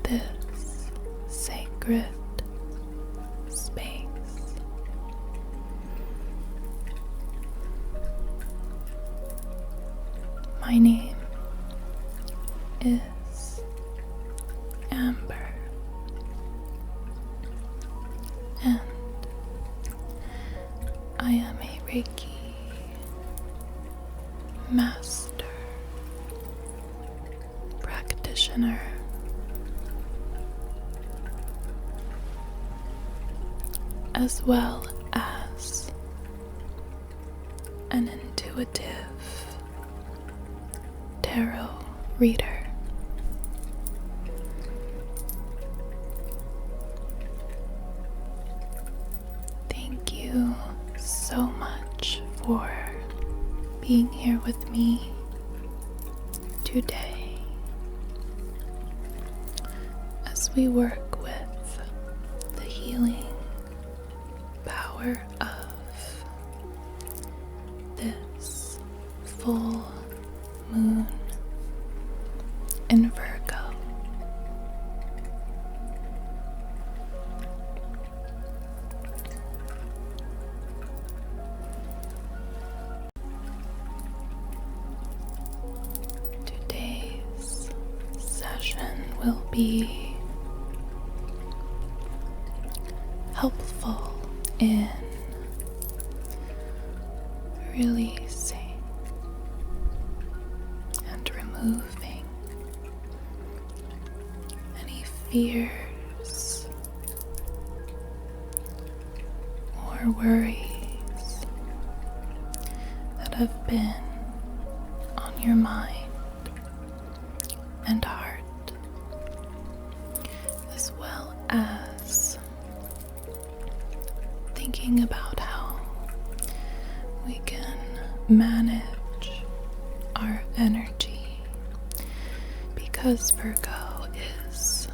this sacred space. My name is Ambyr, and I am a Reiki master practitioner, as well as an intuitive tarot reader. Thank you so much for being here with me today as we work with the healing power of this full moon in Virgo. Today's session will be helpful in releasing and removing any fears or worries that have been on your mind and heart, as well as thinking about how we can manage our energy, because Virgo is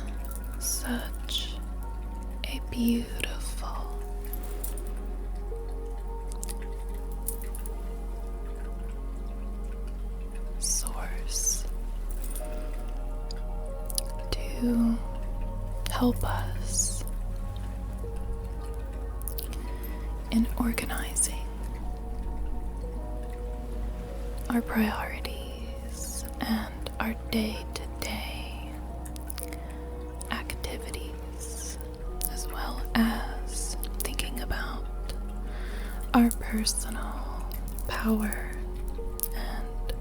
such a beautiful source to help us in organizing our priorities and our day-to-day activities, as well as thinking about our personal power and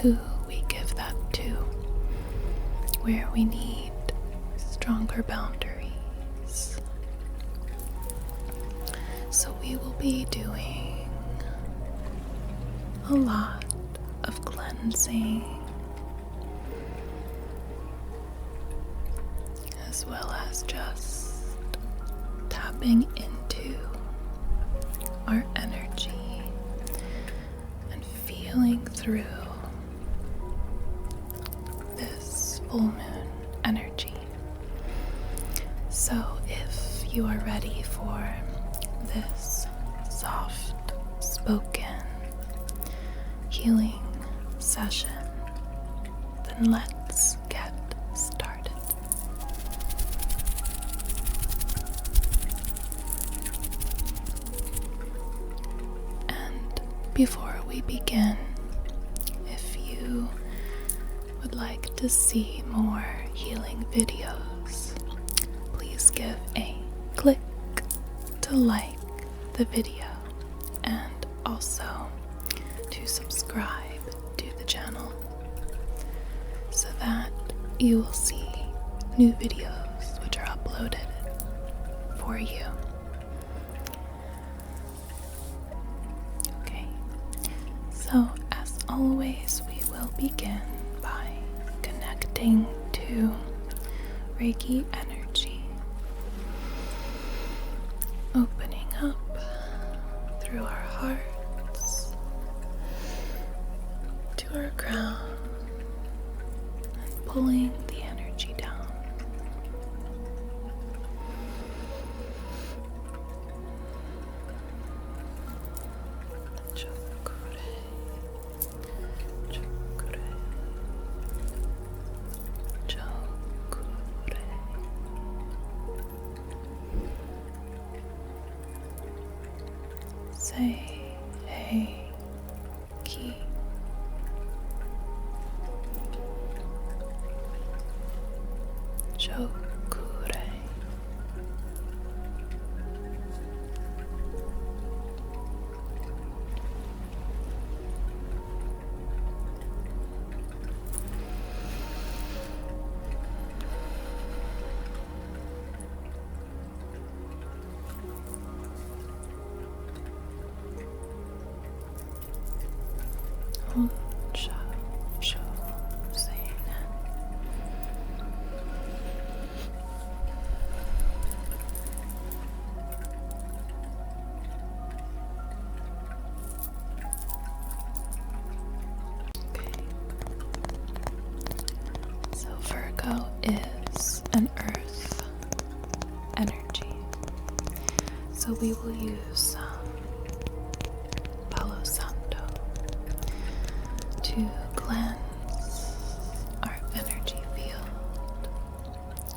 who we give that to, where we need stronger boundaries. So we will be doing a lot of cleansing, as well as just tapping into our energy and feeling through this full moon energy. So if you are ready for this soft spoken healing session, then let's get started. And before we begin, if you would like to see more healing videos, please give a click to like the video, and also to subscribe to the channel so that you will see new videos which are uploaded for you. Okay, so as always, we will begin by connecting to Reiki energy, opening up through our hearts to our crown and pulling the energy down. Chakra, chakra, chakra. Reiki. Shokure. So Virgo is an earth energy. So we will use some Palo Santo to cleanse our energy field,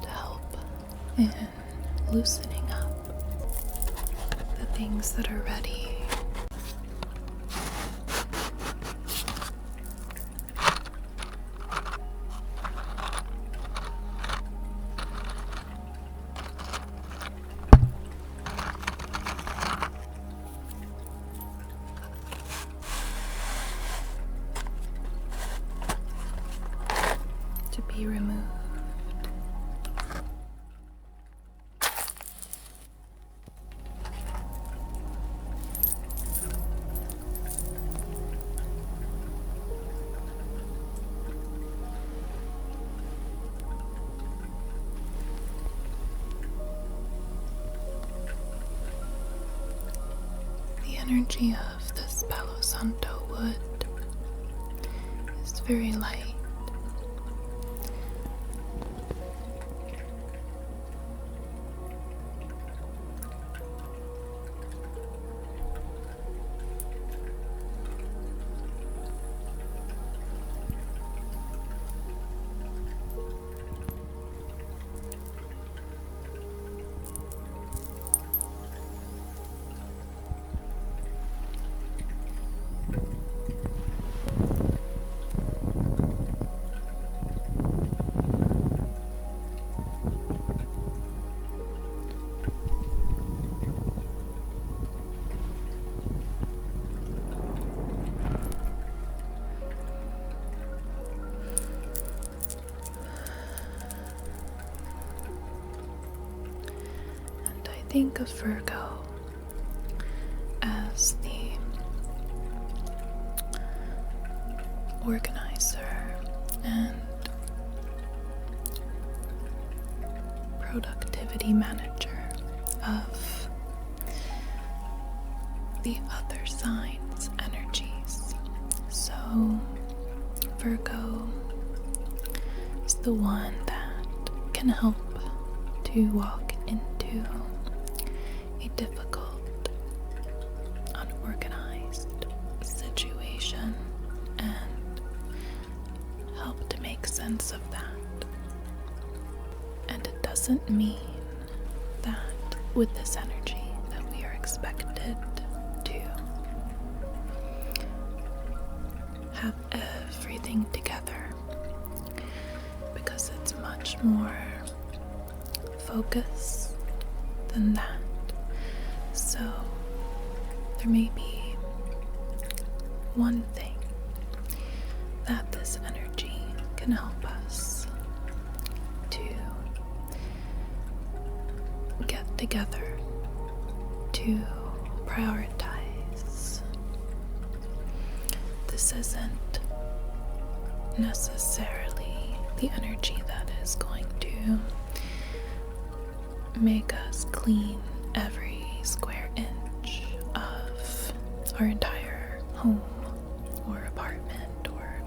to help in loosening up the things that are ready to be removed. The energy of this Palo Santo wood is very light. Think of Virgo as the organizer and productivity manager of the other signs' energies. So Virgo is the one that can help to walk into a difficult, unorganized situation and help to make sense of that. And it doesn't mean that with this energy that we are expected to have everything together, because it's much more focused than that. So there may be one thing that this energy can help us to get together, to prioritize. This isn't necessarily the energy that is going to make us clean every square inch of our entire home or apartment or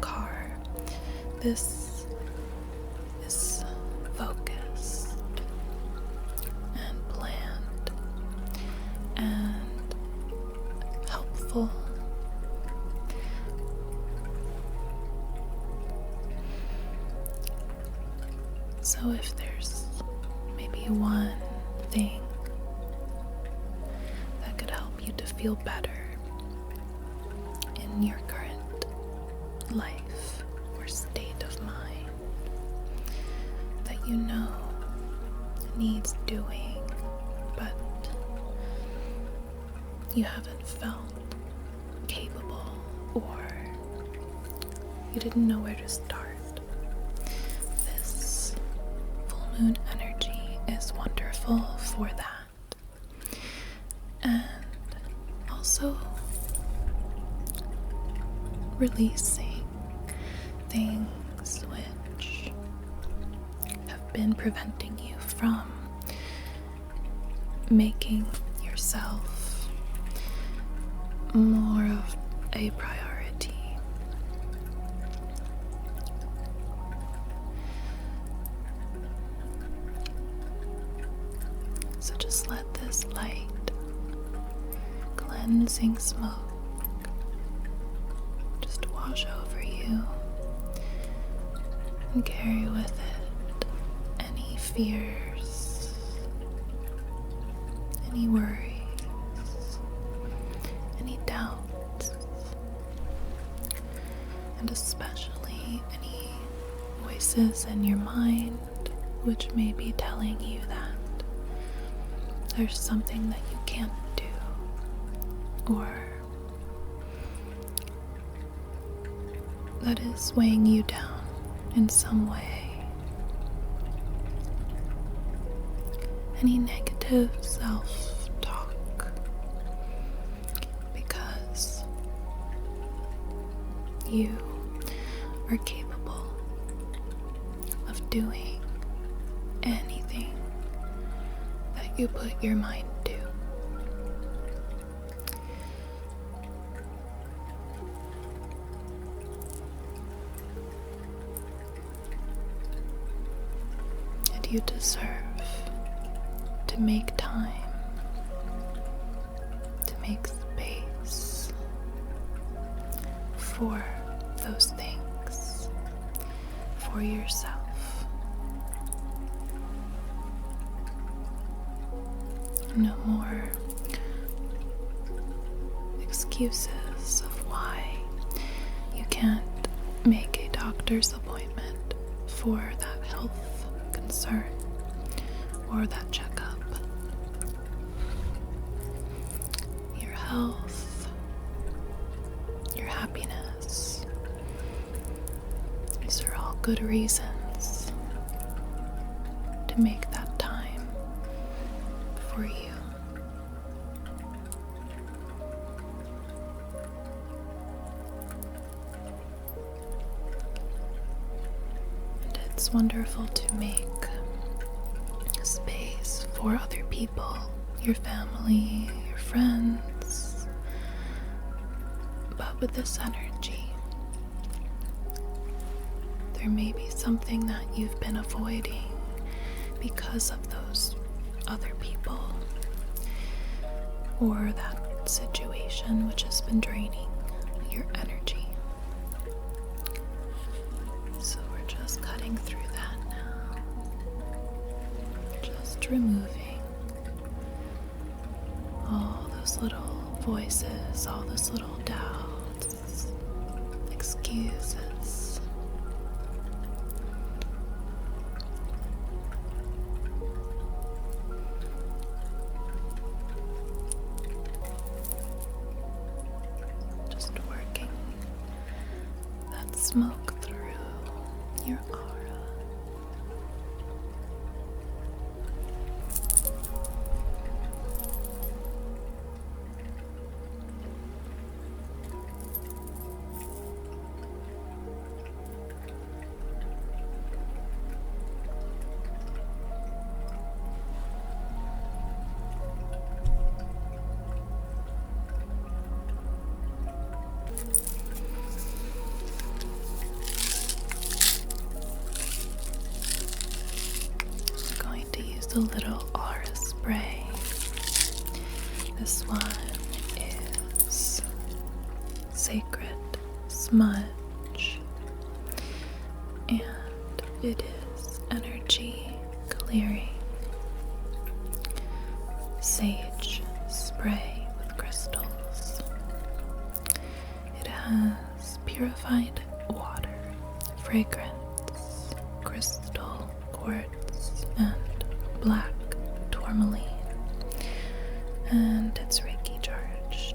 car. This is focused and planned and helpful. So if there's maybe one thing that could help you feel better in your current life or state of mind that you know needs doing, but you haven't felt capable, or you didn't know where to start. This full moon energy is wonderful for that. And also releasing things which have been preventing you from making yourself more of a priority. So just let this light, cleansing smoke just wash over you and carry with it any fears, any worries, any doubts, and especially any voices in your mind which may be telling you that there's something that you can't do, or that is weighing you down in some way. Any negative self-talk, because you are capable of doing anything that you put your mind to. And you deserve to make time, to make space for those things, for yourself. No more excuses of why you can't make a doctor's appointment for that health concern or that checkup. Your health, your happiness, these are all good reasons to make that time for you. And it's wonderful to make space for other people, your family, your friends. But with this energy, there may be something that you've been avoiding because of those other people, or that situation which has been draining your energy. So we're just cutting through that now, just removing all those little voices, all those little doubts, excuses. Just working that smoke through your aura. A little aura spray. This one is Sacred Smudge, and it is energy clearing sage spray with crystals. fragrance, crystal quartz, and black tourmaline, and it's Reiki charged.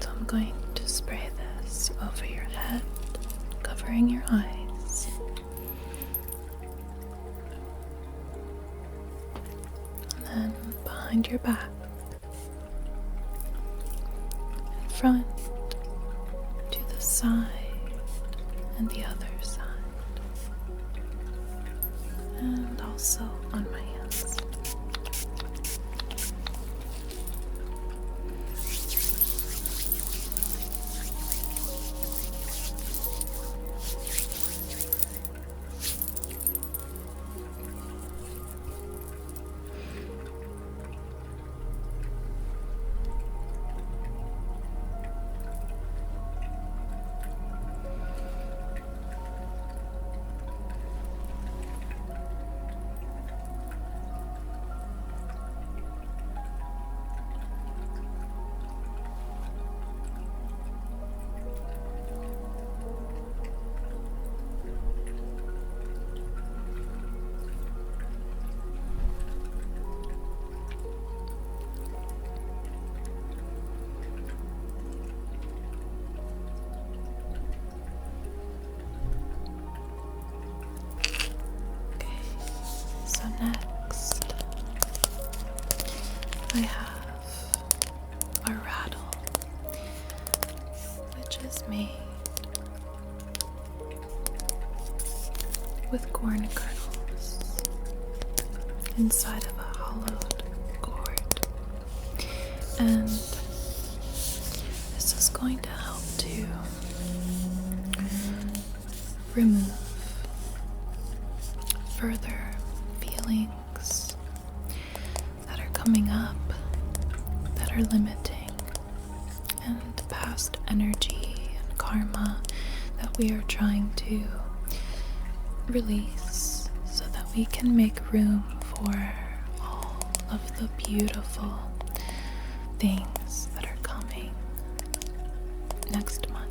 I'm going to spray this over your head, covering your eyes. And then behind your back, in front, to the side, and the other side. And also on my hands. So next, I have a rattle, which is made with corn kernels inside of a hollowed gourd, and this is going to help to remove further feelings that are coming up that are limiting, and past energy and karma that we are trying to release so that we can make room for all of the beautiful things that are coming next month.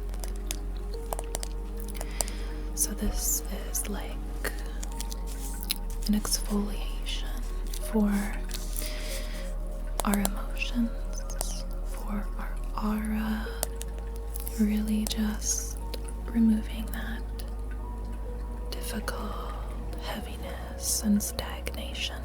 So this is like an exfoliation for our emotions, for our aura, really just removing that difficult heaviness and stagnation.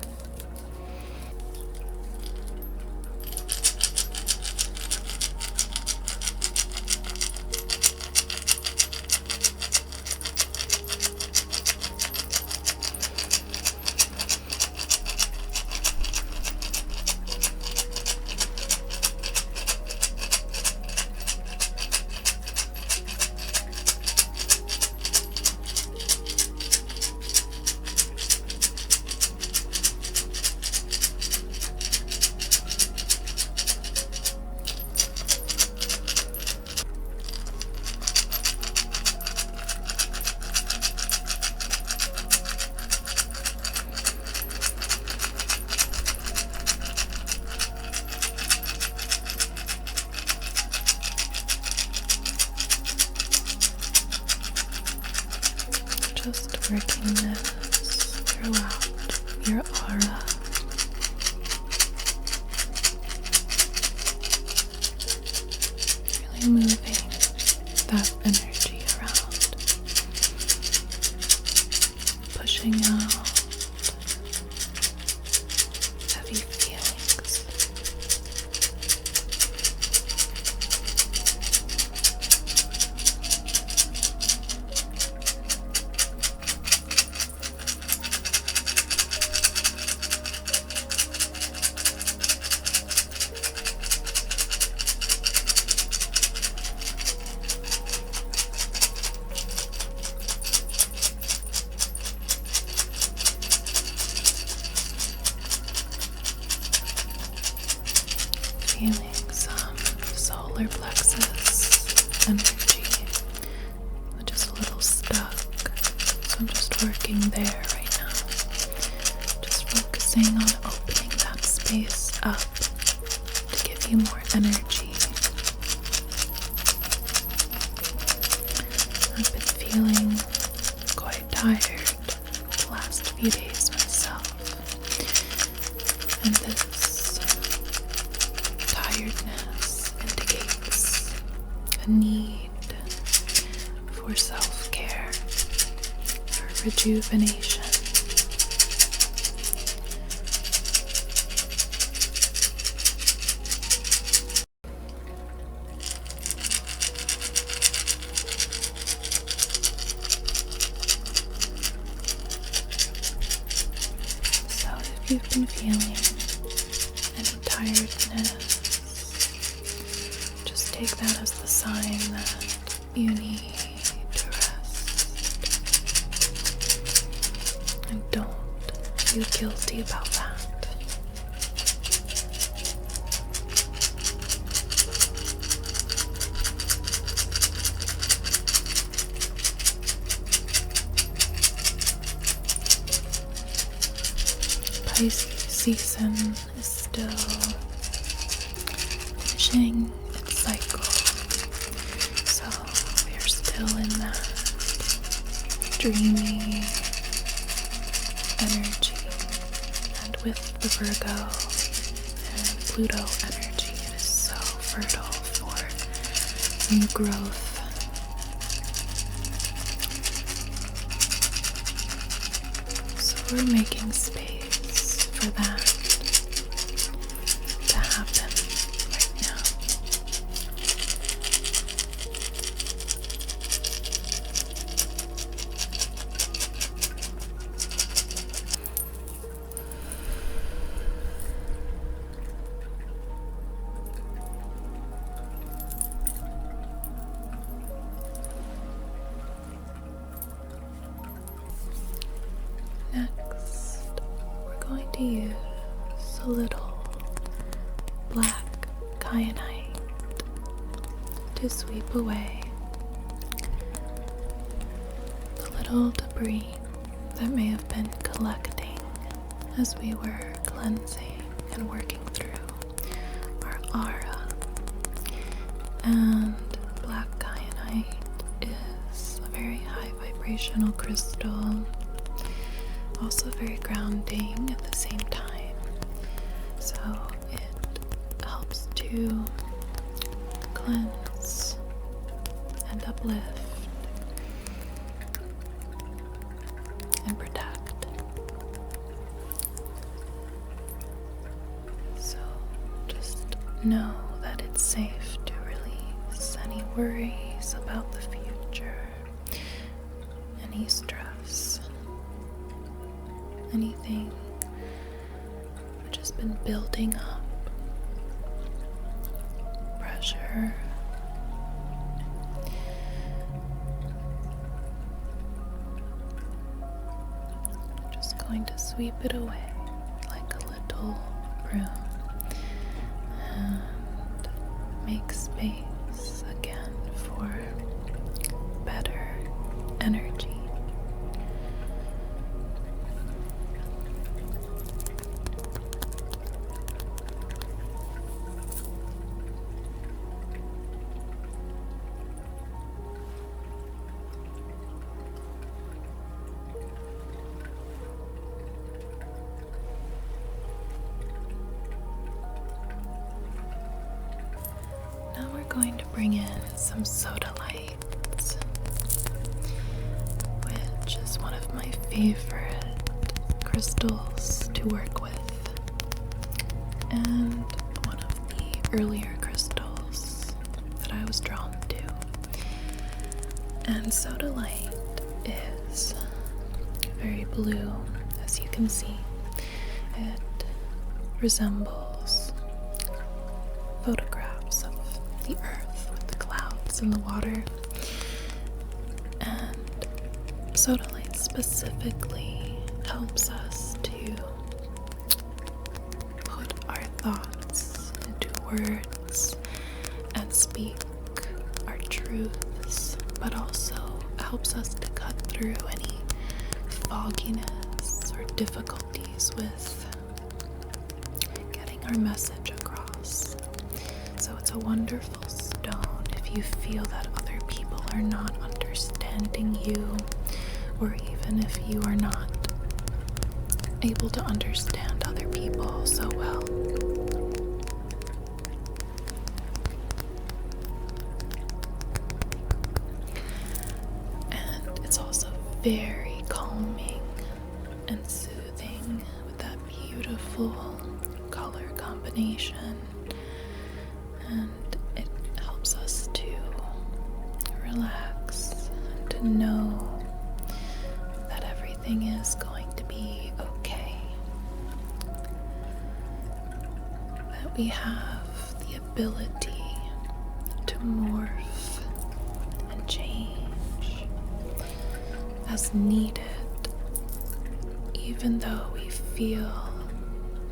Just working this throughout your aura. Really moving that energy around, pushing out heavy feelings. solar plexus energy, which is a little stuck. So I'm just working there right now. Just focusing on opening that space up to give you more energy. I've been feeling quite tired the last few days myself, and this tiredness indicates a need for self-care, for rejuvenation. If you've been feeling any tiredness, just take that as the sign that you need to rest. And don't feel guilty about that. Pisces season is still finishing its cycle, so we are still in that dreamy energy, and with the Virgo and Pluto energy, it is so fertile for new growth. So we're making space for that to happen right now. Next, we're going to use a little black kyanite to sweep away the little debris that may have been collecting as we were cleansing and working through our aura. And black kyanite is a very high vibrational crystal, also very grounding at the same time. So it helps to cleanse and uplift and protect. So just know that it's safe to release any worries about the future, any stress, anything which has been building up, pressure. Just going to sweep it away like a little broom and make space again for better energy. Now we're going to bring in some Sodalite, which is one of my favorite crystals to work with, and one of the earlier crystals that I was drawn to. And Sodalite is very blue, as you can see. It resembles photographs of the earth with the clouds and the water. And Sodalite specifically helps us to put our thoughts into words and speak our truths, but also helps us to cut through any fogginess or difficulties with getting our message across. So it's a wonderful stone if you feel that other people are not understanding you, or even if you are not able to understand other people so well. And it's also very calming and soothing with that beautiful color combination, and it helps us to relax and to know that everything is going to be okay, that we have the ability to morph and change as needed, even though we feel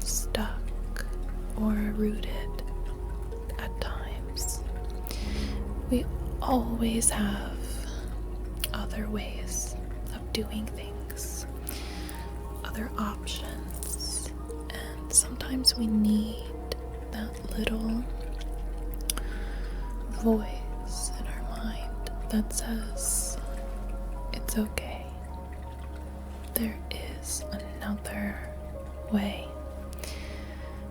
stuck or rooted at times. We always have other ways of doing things, other options, and sometimes we need that little voice in our mind that says, it's okay. There is another way.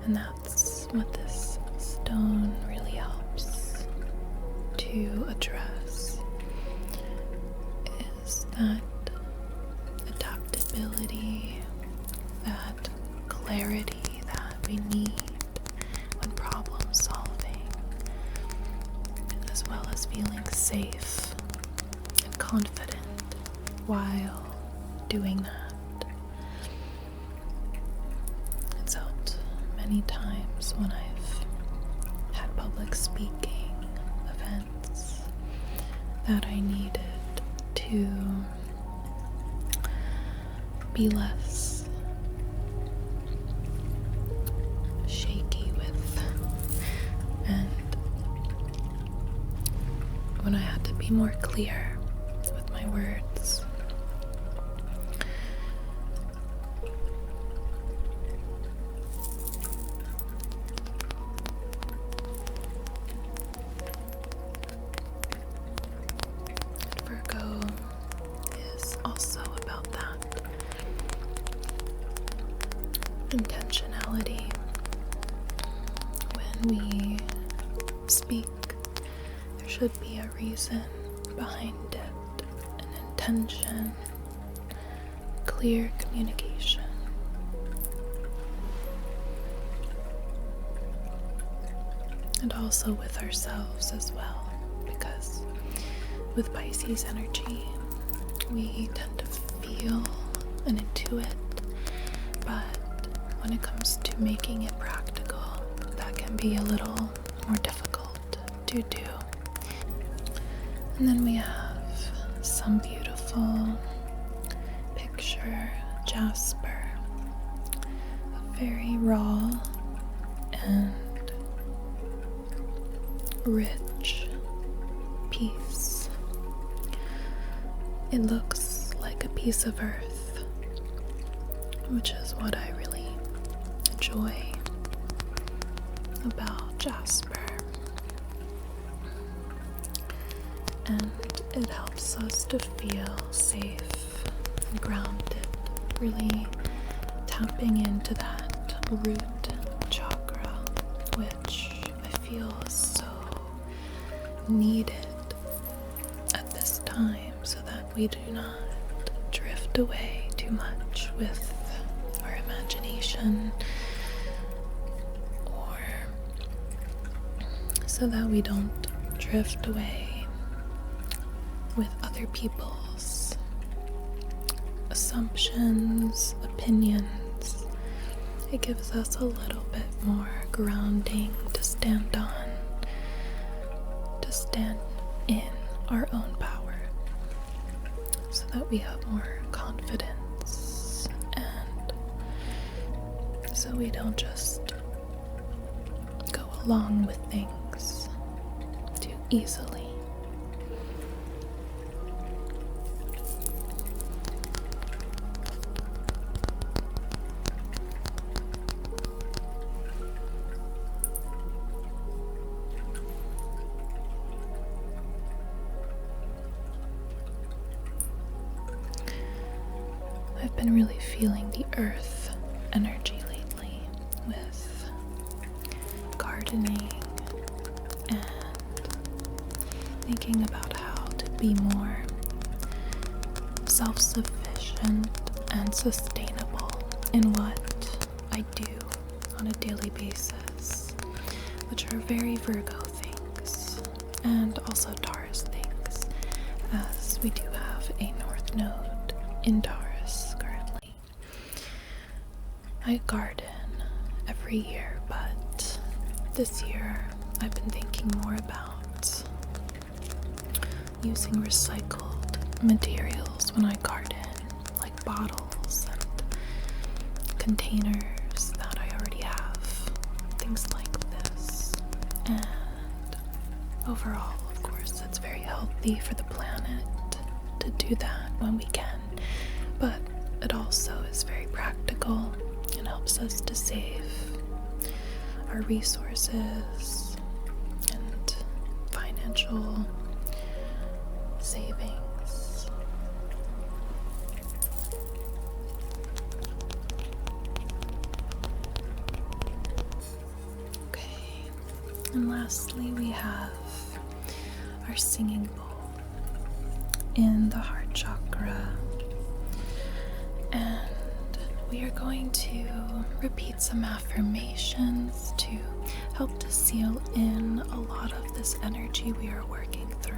And that's what this stone really helps to address, is that adaptability, that clarity that we need when problem solving, as well as feeling safe and confident while doing that. It's helped many times when I've had public speaking events that I needed to be less shaky with, and when I had to be more clear with my words. Virgo is also about that intentionality. When we speak, there should be a reason behind it, an intention, clear communication. And also with ourselves as well, because with Pisces energy, we tend to feel and intuit, but when it comes to making it practical, that can be a little more difficult to do. And then we have some beautiful picture Jasper, a very raw and rich piece. It looks like a piece of earth, which is what I really enjoy about Jasper. And it helps us to feel safe and grounded, really tapping into that root chakra, which I feel is so needed at this time, so that we do not drift away too much with our imagination, or so that we don't drift away with other people's assumptions, opinions. It gives us a little bit more grounding to stand on, to stand in our own power, so that we have more confidence, and so we don't just go along with things, easily. I've been really feeling the earth energy lately with gardening and thinking about how to be more self-sufficient and sustainable in what I do on a daily basis, which are very Virgo things and also Taurus things, as we do have a North Node in Taurus currently. I garden every year, but this year I've been thinking more about using recycled materials when I garden, like bottles and containers that I already have, things like this. And overall, of course, it's very healthy for the planet to do that when we can, but it also is very practical and helps us to save our resources and financial savings. Okay, and lastly we have our singing bowl in the heart chakra, and we are going to repeat some affirmations to help to seal in a lot of this energy we are working through.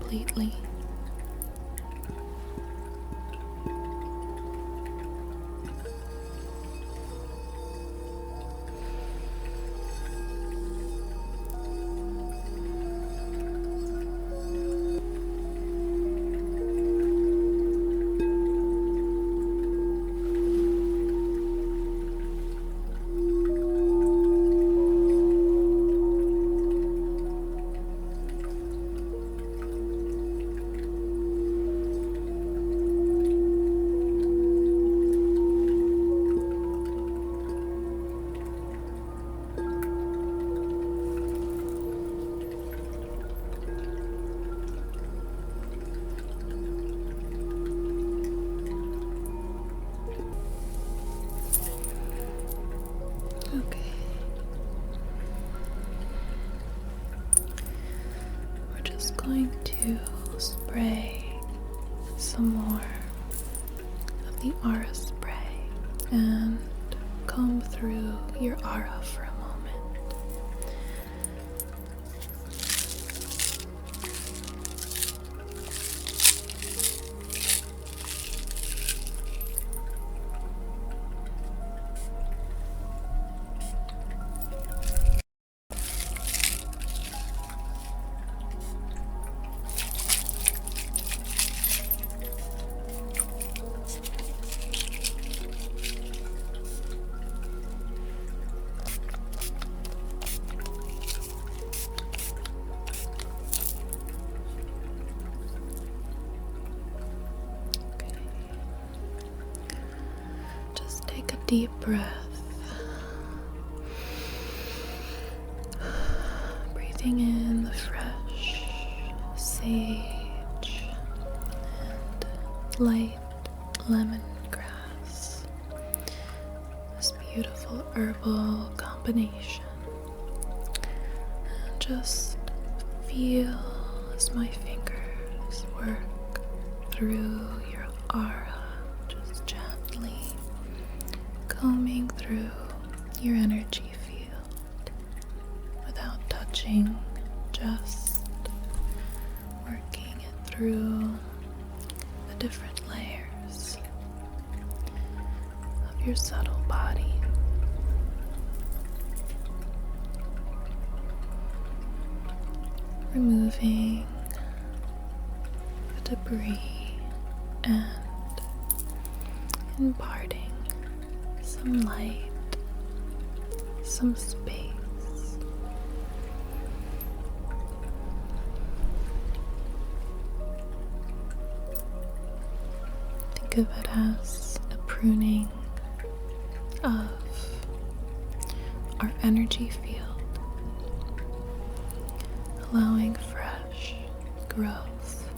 completely. Okay. We're just going to spray some more of the aura spray and comb through your aura for a moment. Just take a deep breath. Breathing in the fresh sage and light lemongrass. This beautiful herbal combination. And just feel as my fingers work through your aura, just gently combing through your energy field without touching, just working it through the different layers of your subtle body. Removing the debris and imparting some light, some space. Think of it as a pruning of our energy field, allowing fresh growth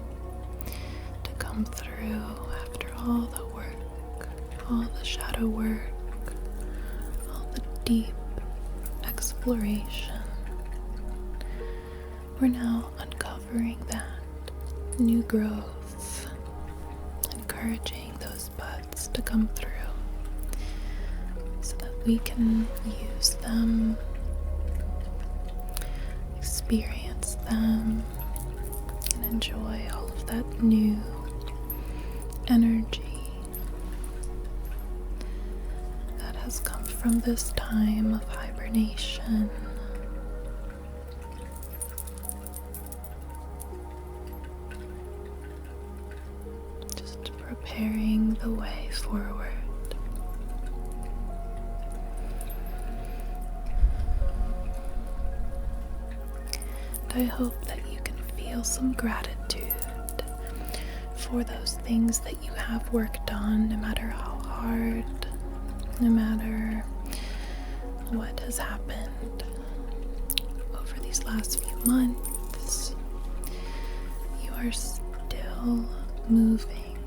to come through after all the work, all the shadow work, all the deep exploration. We're now uncovering that new growth, encouraging those buds to come through so that we can use them, experience them, and enjoy all of that new energy that has come from this time of hibernation. Just preparing the way forward. And I hope that you can feel some gratitude for those things that you have worked on, no matter how hard, no matter what has happened over these last few months. You are still moving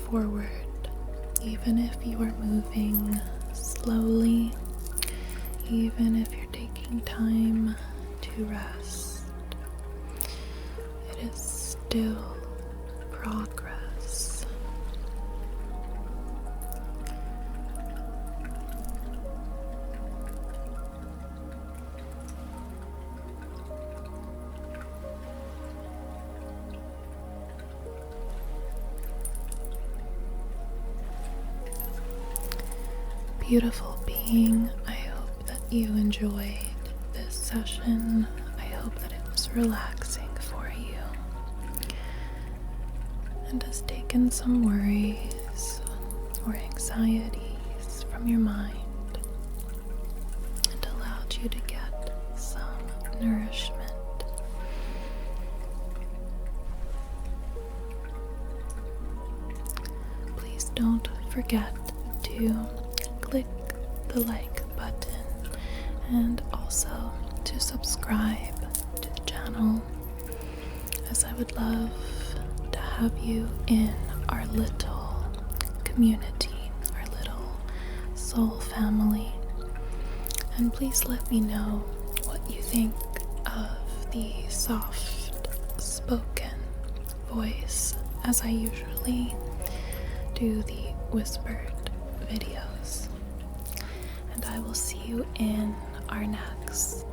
forward, even if you are moving slowly, even if you're taking time to rest. It is still progress. beautiful being, I hope that you enjoyed this session. I hope that it was relaxing for you and has taken some worries or anxieties from your mind and allowed you to get some nourishment. Please don't forget to click the like button and also to subscribe to the channel, as I would love to have you in our little community, our little soul family. And please let me know what you think of the soft spoken voice, as I usually do the whispered videos. And I will see you in our next